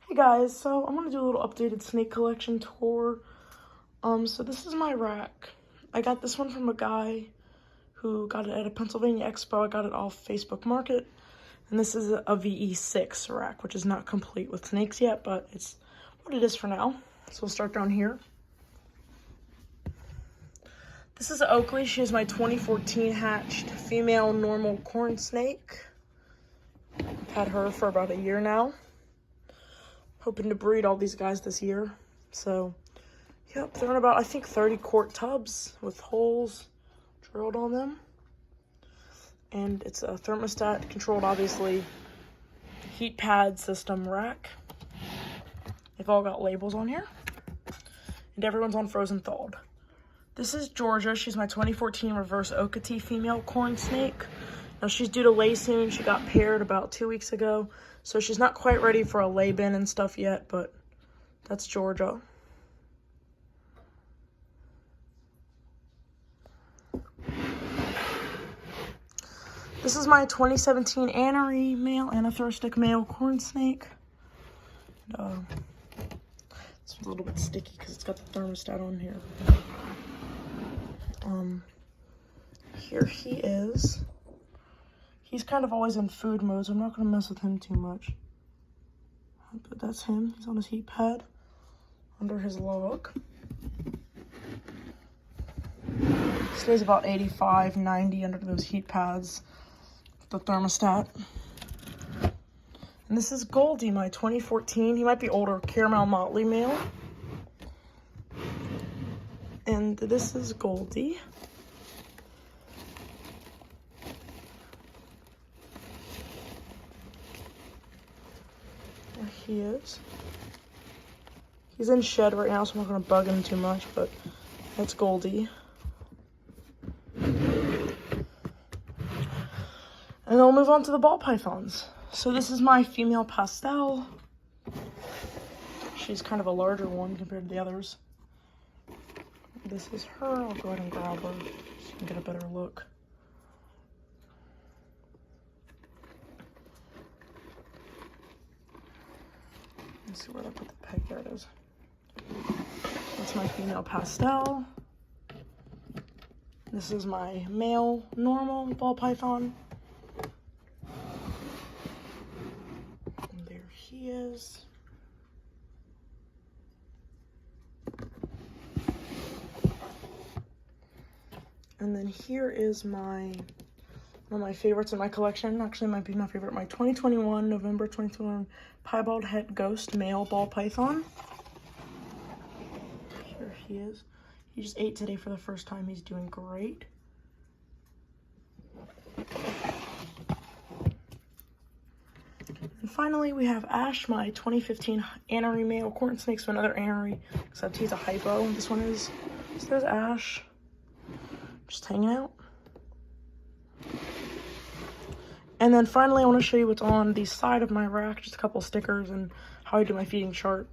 Hey guys, so I'm gonna do a little updated snake collection tour. So this is my rack. I got this one from a guy who got it at a Pennsylvania Expo. I got it off Facebook Market. And this is a VE6 rack, which is not complete with snakes yet, but it's what it is for now. So we'll start down here. This is Oakley. She is my 2014 hatched female normal corn snake. I've had her for about a year now. Hoping to breed all these guys this year. So, yep, they're in about, I think, 30 quart tubs with holes drilled on them. And it's a thermostat controlled, obviously, heat pad system rack. They've all got labels on here. And everyone's on frozen thawed. This is Georgia. She's my 2014 reverse Okatee female corn snake. Now she's due to lay soon. She got paired about 2 weeks ago. So she's not quite ready for a lay bin and stuff yet, but that's Georgia. This is my 2017 Anery male, anathrostic male corn snake. It's a little bit sticky because it's got the thermostat on here. Here he is. He's kind of always in food mode, so I'm not going to mess with him too much. But that's him. He's on his heat pad under his log. Stays about 85, 90 under those heat pads. The thermostat. And this is Goldie, my 2014. He might be older, caramel motley male. And this is Goldie. There he is. He's in shed right now, so I'm not going to bug him too much, but that's Goldie. And then we'll move on to the ball pythons. So this is my female pastel. She's kind of a larger one compared to the others. This is her. I'll go ahead and grab her so you can get a better look. Let's see where I put the peg. There it is. That's my female pastel. This is my male normal ball python. And there he is. And then here is one of my favorites in my collection. Actually, might be my favorite. My 2021, November 2021 Piebald Het Ghost male ball python. Here he is. He just ate today for the first time. He's doing great. And finally, we have Ash, my 2015 Anery male corn snake. So another Anery, except he's a hypo. This one is. So there's Ash. Just hanging out. And then finally, I want to show you what's on the side of my rack, just a couple stickers and how I do my feeding chart.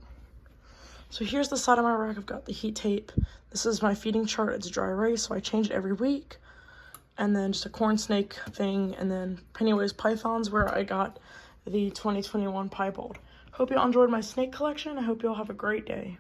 So here's the side of my rack. I've got the heat tape. This is my feeding chart. It's dry erase, so I change it every week. And then just a corn snake thing, and then Pennywise pythons, where I got the 2021 piebald. Hope you all enjoyed my snake collection. I hope you all have a great day.